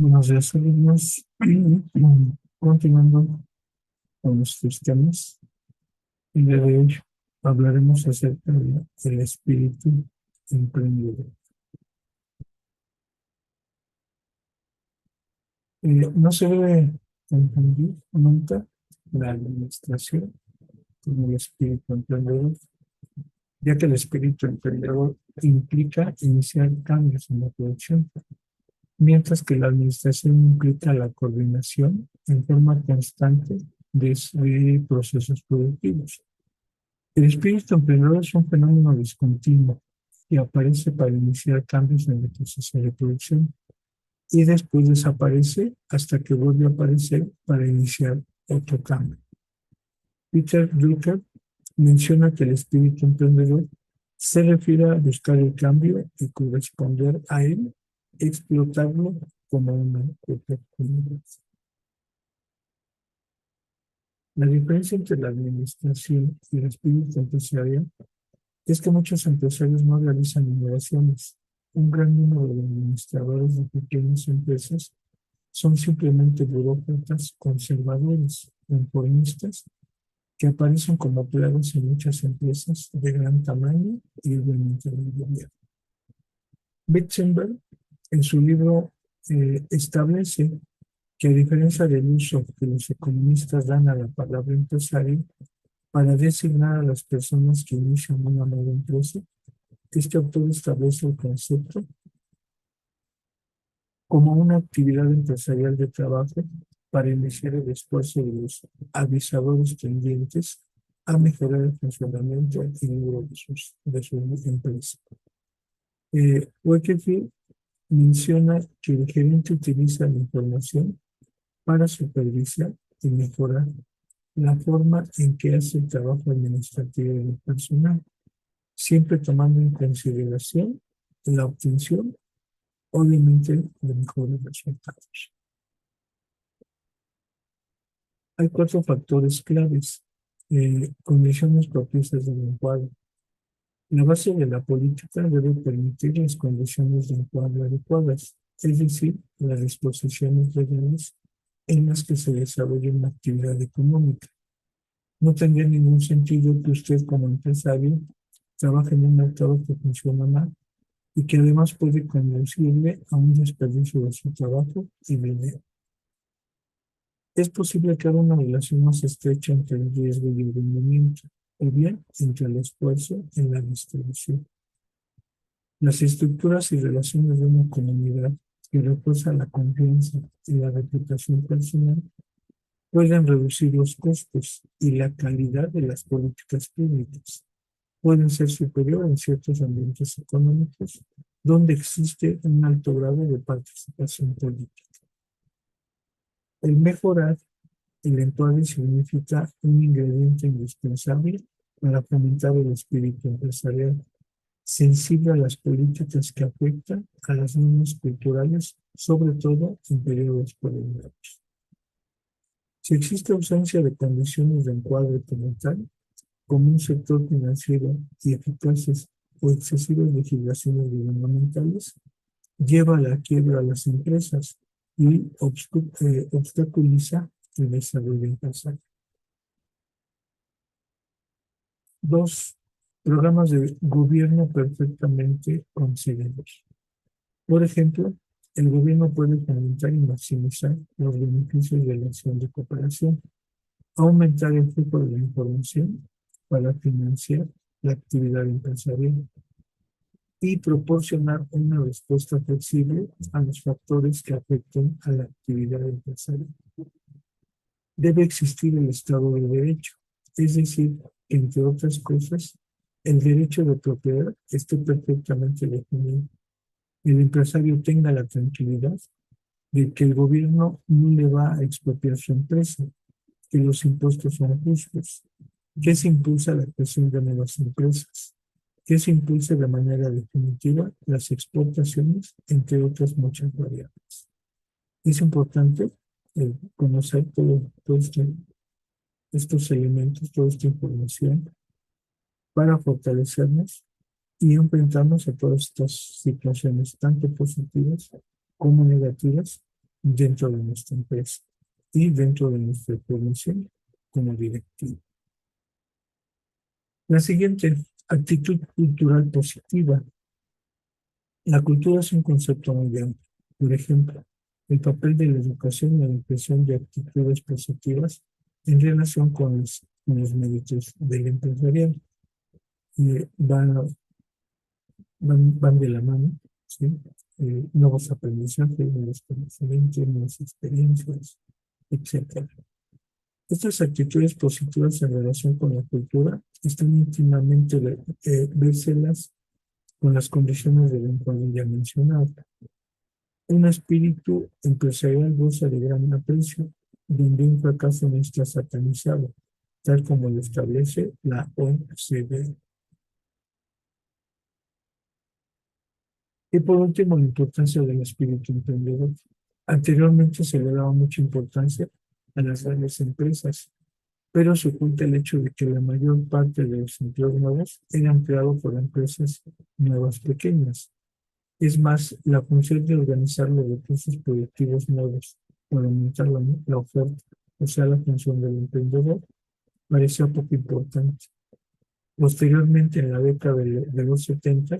Buenos días, alumnos. Continuando con nuestros temas, el día de hoy hablaremos acerca del espíritu emprendedor. No se debe confundir nunca la administración con el espíritu emprendedor, ya que el espíritu emprendedor implica iniciar cambios en la producción, mientras que la administración implica la coordinación en forma constante de procesos productivos. El espíritu emprendedor es un fenómeno discontinuo que aparece para iniciar cambios en el proceso de producción y después desaparece hasta que vuelve a aparecer para iniciar otro cambio. Peter Drucker menciona que el espíritu emprendedor se refiere a buscar el cambio y corresponder a él, explotarlo como una oportunidad. La diferencia entre la administración y el espíritu empresarial es que muchos empresarios no realizan innovaciones. Un gran número de administradores de pequeñas empresas son simplemente burócratas conservadores, conformistas, que aparecen como plagas en muchas empresas de gran tamaño y obviamente del gobierno. Witzenberg, en su libro, establece que a diferencia del uso que los economistas dan a la palabra empresario para designar a las personas que inician una nueva empresa, este autor establece el concepto como una actividad empresarial de trabajo para iniciar el esfuerzo de los avisadores tendientes a mejorar el funcionamiento y logro de su empresa. Wakefield menciona que el gerente utiliza la información para supervisar y mejorar la forma en que hace el trabajo administrativo del personal, siempre tomando en consideración la obtención, obviamente, de mejores resultados. Hay cuatro factores claves, condiciones propicias del encuadre. La base de la política debe permitir las condiciones de encuadre adecuadas, es decir, las disposiciones legales en las que se desarrolla una actividad económica. No tendría ningún sentido que usted como empresario trabaje en un mercado que funciona mal y que además puede conducirle a un desperdicio de su trabajo y dinero. Es posible crear una relación más estrecha entre el riesgo y el rendimiento, o bien entre el esfuerzo y la distribución. Las estructuras y relaciones de una comunidad que refuerzan la confianza y la reputación personal pueden reducir los costos y la calidad de las políticas públicas. Pueden ser superior en ciertos ambientes económicos donde existe un alto grado de participación política. El mejorar el encuadre significa un ingrediente indispensable para fomentar el espíritu empresarial, sensible a las políticas que afectan a las normas culturales, sobre todo en periodos prolongados. Si existe ausencia de condiciones de encuadre como tal, como un sector financiero y eficaces o excesivas legislaciones gubernamentales, lleva a la quiebra a las empresas y obstaculiza el desarrollo empresarial. Dos, programas de gobierno perfectamente concebidos. Por ejemplo, el gobierno puede fomentar y maximizar los beneficios de la acción de cooperación, aumentar el flujo de la información para financiar la actividad empresarial y proporcionar una respuesta flexible a los factores que afecten a la actividad empresarial. Debe existir el Estado de Derecho, es decir, entre otras cosas, el derecho de propiedad esté perfectamente definido. El empresario tenga la tranquilidad de que el gobierno no le va a expropiar su empresa, que los impuestos son justos, que se impulsa la creación de nuevas empresas, que se impulse de manera definitiva las exportaciones, entre otras muchas variables. Es importante conocer todos estos elementos, toda esta información para fortalecernos y enfrentarnos a todas estas situaciones, tanto positivas como negativas, dentro de nuestra empresa y dentro de nuestra formación como directivo. La siguiente, actitud cultural positiva. La cultura es un concepto muy amplio. Por ejemplo, el papel de la educación en la impresión de actitudes positivas en relación con los méritos del empresarial. Y van de la mano, ¿sí? Nuevos aprendizajes, nuevos conocimientos, nuevas experiencias, etcétera. Estas actitudes positivas en relación con la cultura están íntimamente vérselas con las condiciones del encuadre ya mencionado. Un espíritu empresarial goza de gran aprecio, donde un fracaso no está satanizado, tal como lo establece la OCDE. Y por último, la importancia del espíritu emprendedor. Anteriormente se le daba mucha importancia a las grandes empresas, pero se oculta el hecho de que la mayor parte de los empleos nuevos eran creados por empresas nuevas pequeñas. Es más, la función de organizar los recursos productivos nuevos para aumentar la oferta, o sea, la función del emprendedor, parecía poco importante. Posteriormente, en la década de los 70,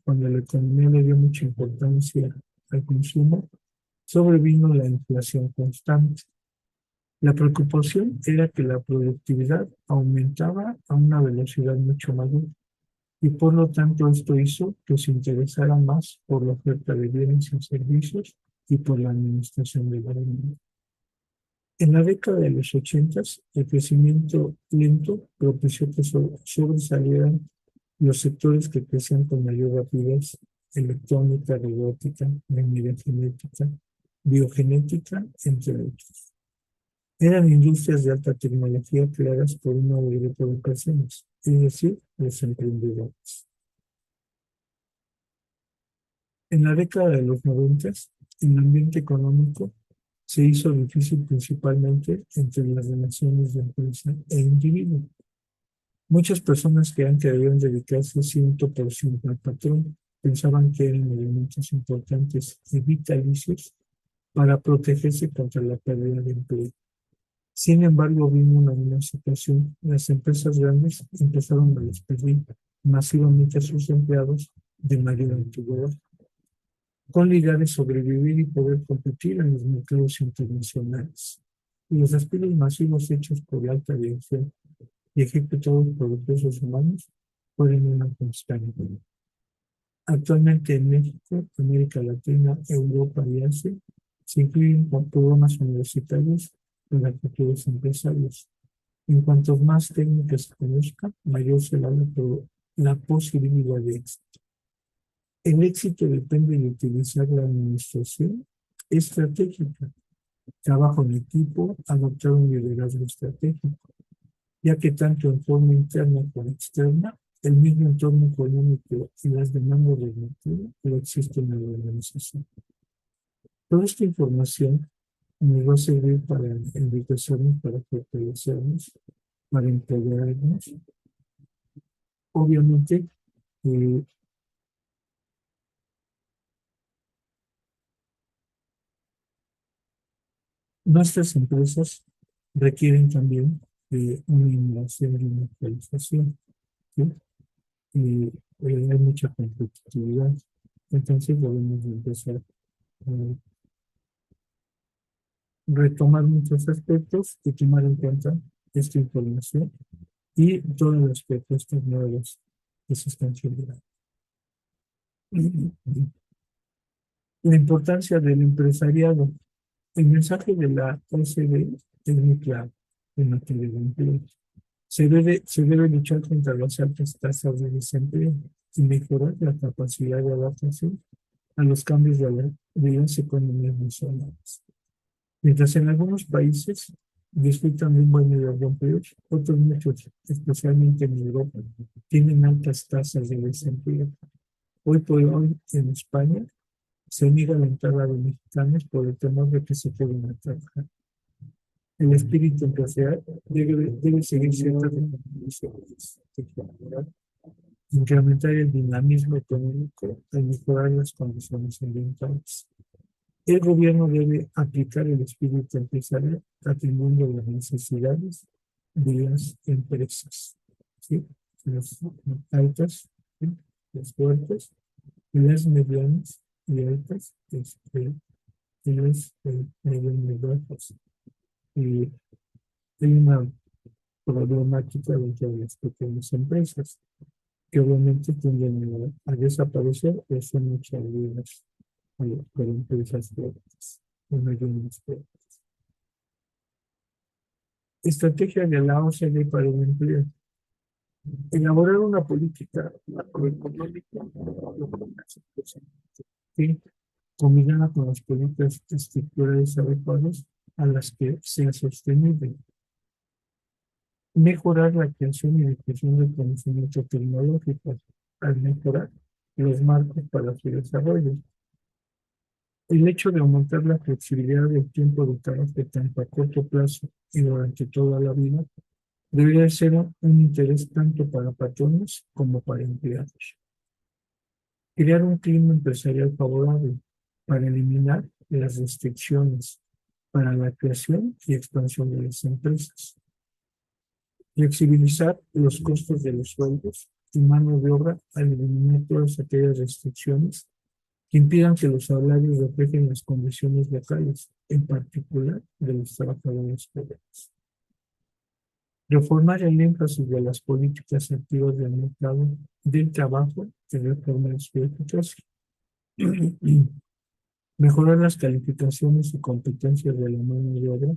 cuando la economía le dio mucha importancia al consumo, sobrevino la inflación constante. La preocupación era que la productividad aumentaba a una velocidad mucho mayor y por lo tanto esto hizo que se interesara más por la oferta de bienes y servicios y por la administración de la demanda. En la década de los 80, el crecimiento lento propició que sobresalieran los sectores que crecían con mayor rapidez: electrónica, robótica, ingeniería genética, biogenética, entre otros. Eran industrias de alta tecnología creadas por un nuevo grupo de personas, es decir, los emprendedores. En la década de los 90, el ambiente económico se hizo difícil principalmente entre las relaciones de empresa e individuo. Muchas personas creían que debían dedicarse 100% al patrón, pensaban que eran elementos importantes y vitalicios para protegerse contra la pérdida de empleo. Sin embargo, vino una situación: las empresas grandes empezaron a despedir masivamente a sus empleados de mayor antigüedad, con la idea de sobrevivir y poder competir en los mercados internacionales. Y los despidos masivos hechos por la alta dirección y ejecutados por recursos humanos fueron una constante. Actualmente en México, América Latina, Europa y Asia se incluyen programas universitarios para futuros empresarios. En cuanto más técnicas se conozcan, mayor será la posibilidad de éxito. El éxito depende de utilizar la administración estratégica, trabajo en equipo, adoptar un liderazgo estratégico, ya que tanto en forma interna como externa, el mismo entorno económico y las demandas del mercado lo existen en la organización. Toda esta información nos va a servir para enriquecernos, para fortalecernos, para empoderarnos. Obviamente, eh, nuestras empresas requieren también de una innovación y una actualización, ¿sí? Y hay mucha competitividad. Entonces debemos empezar a retomar muchos aspectos y tomar en cuenta esta información y todas las propuestas nuevas que se están generando. La importancia del empresariado. El mensaje de la OCDE es muy claro en materia de empleo. Se debe luchar contra las altas tasas de desempleo y mejorar la capacidad de adaptación a los cambios de las economías nacionales. Mientras en algunos países disfrutan de un buen nivel de empleo, otros muchos, especialmente en Europa, tienen altas tasas de desempleo. Hoy por hoy en España se niega la entrada de mexicanos por el temor de que se queden a trabajar. El espíritu empresarial debe seguir ciertas recomendaciones de generar, incrementar el dinamismo económico y mejorar las condiciones ambientales. El gobierno debe aplicar el espíritu empresarial atendiendo las necesidades de las empresas, ¿sí? Las altas, ¿sí? Las fuertes, las medianas y altas, y las medianas bajas. Y hay una problemática dentro de las pequeñas empresas que obviamente tienden a desaparecer o son absorbidas por empresas fuertes o medianas fuertes. Estrategia de la OCDE para el empleo. Elaborar una política macroeconómica que, combinada con las políticas estructurales adecuadas a las que sea sostenible. Mejorar la creación y difusión del conocimiento tecnológico al mejorar los marcos para su desarrollo. El hecho de aumentar la flexibilidad del tiempo de trabajo tanto a corto plazo y durante toda la vida debería ser un interés tanto para patrones como para empleados. Crear un clima empresarial favorable para eliminar las restricciones para la creación y expansión de las empresas. Flexibilizar los costos de los sueldos y mano de obra al eliminar todas aquellas restricciones que impidan que los salarios reflejen las condiciones locales, en particular de los trabajadores pobres. Reformar el énfasis de las políticas activas del mercado del trabajo y reformar su eficacia. Mejorar las calificaciones y competencias de la mano de obra,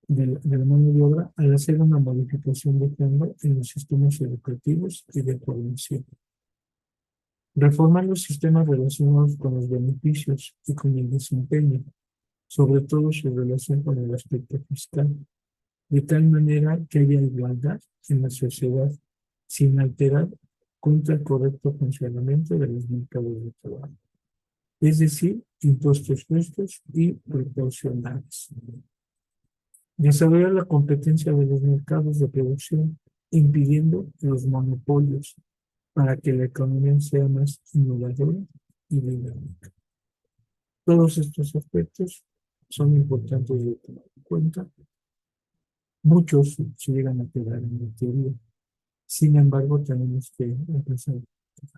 de la mano de obra al hacer una modificación de fondo en los sistemas educativos y de formación. Reformar los sistemas relacionados con los beneficios y con el desempeño, sobre todo su relación con el aspecto fiscal, de tal manera que haya igualdad en la sociedad, sin alterar contra el correcto funcionamiento de los mercados de trabajo. Es decir, impuestos justos y proporcionales. Desarrollar la competencia de los mercados de producción, impidiendo los monopolios para que la economía sea más innovadora y dinámica. Todos estos aspectos son importantes de tomar en cuenta. Muchos se llegan a quedar en la teoría. Sin embargo, tenemos que empezar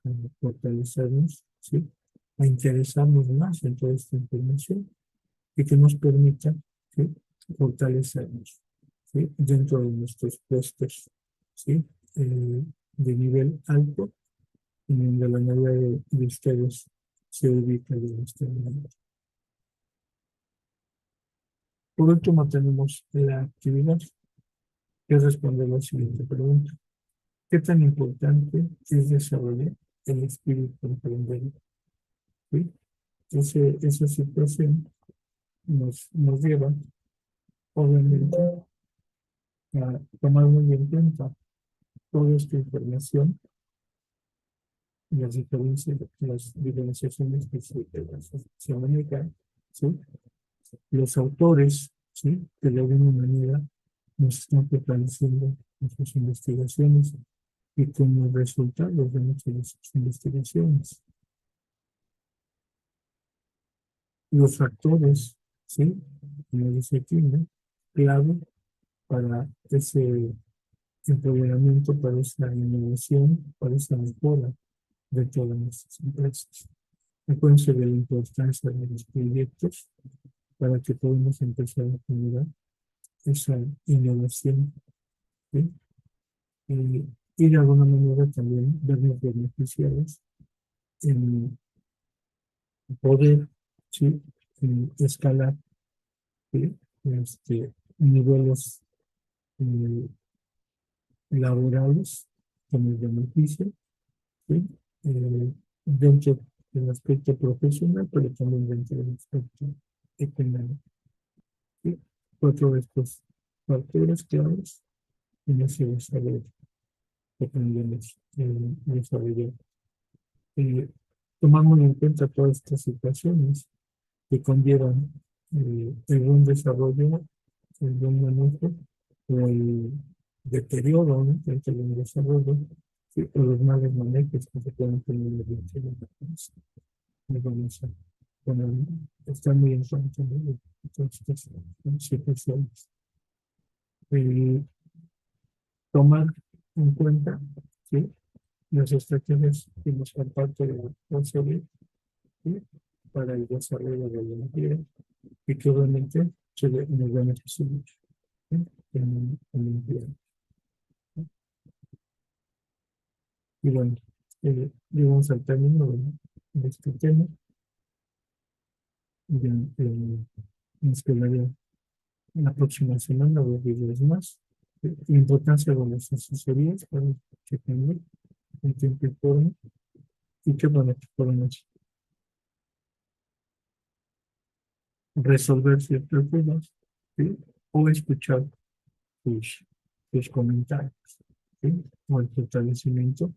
a fortalecernos, ¿sí? A interesarnos más en toda esta información y que nos permita, ¿sí? Fortalecernos, ¿sí? Dentro de nuestros puestos, ¿sí? De nivel alto, en donde la mayoría de ustedes se ubica en este momento. Por último, tenemos la actividad que responde a la siguiente pregunta. ¿Qué tan importante es desarrollar el espíritu emprendedor? ¿Sí? Esa situación nos lleva, obviamente, a tomar muy en cuenta toda esta información y las diferenciaciones se manejan, ¿sí? Los autores, ¿sí? Que de alguna manera nos están fortaleciendo en sus investigaciones y con los resultados de muchas de sus investigaciones. Los factores, ¿sí? Como dice aquí, ¿no? Clave para ese empoderamiento, para esa innovación, para esa mejora de todas nuestras empresas. Acuérdense de la importancia de los proyectos para que podamos empezar a generar esa innovación, ¿sí? Y de alguna manera también vernos beneficiados en poder, ¿sí? En escalar, ¿sí? Niveles eh, laborales con el beneficio, ¿sí? Dentro del aspecto profesional, pero también dentro del aspecto económico, ¿sí? Cuatro de estos factores claves en ese desarrollo que tendremos desarrollar. Eh, Tomando en cuenta todas estas situaciones que conllevan el buen desarrollo, el buen manejo o el deterioro, ¿no? Dentro del desarrollo, ¿sí? O los malos manejos que se pueden tener en el desarrollo. bueno, está muy en cuenta de todas estas situaciones. Eh, Tomar en cuenta, ¿sí?, las estrategias que nos comparte la OCDE, ¿sí?, para el desarrollo de la energía y que obviamente nos beneficia mucho, ¿sí?, en el empleo. Y bueno, llegamos al término de este tema. Ya, nos quedaría la próxima semana 2 videos más. La importancia de las asesorías para que tengan en tiempo y forma y que bueno, que podemos resolver ciertas dudas, ¿sí?, o escuchar tus comentarios, ¿sí?, o el fortalecimiento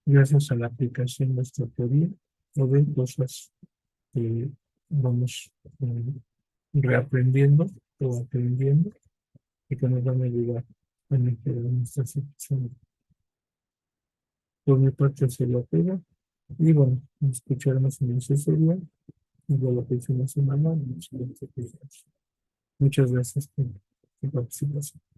gracias a la aplicación de esta teoría o de cosas que vamos reaprendiendo o aprendiendo y que nos van a ayudar a mejorar nuestra situación. Por mi parte sería todo. Y bueno, nos escucharemos en la asesoría y de la próxima semana en los siguientes videos. Muchas gracias por tu participación.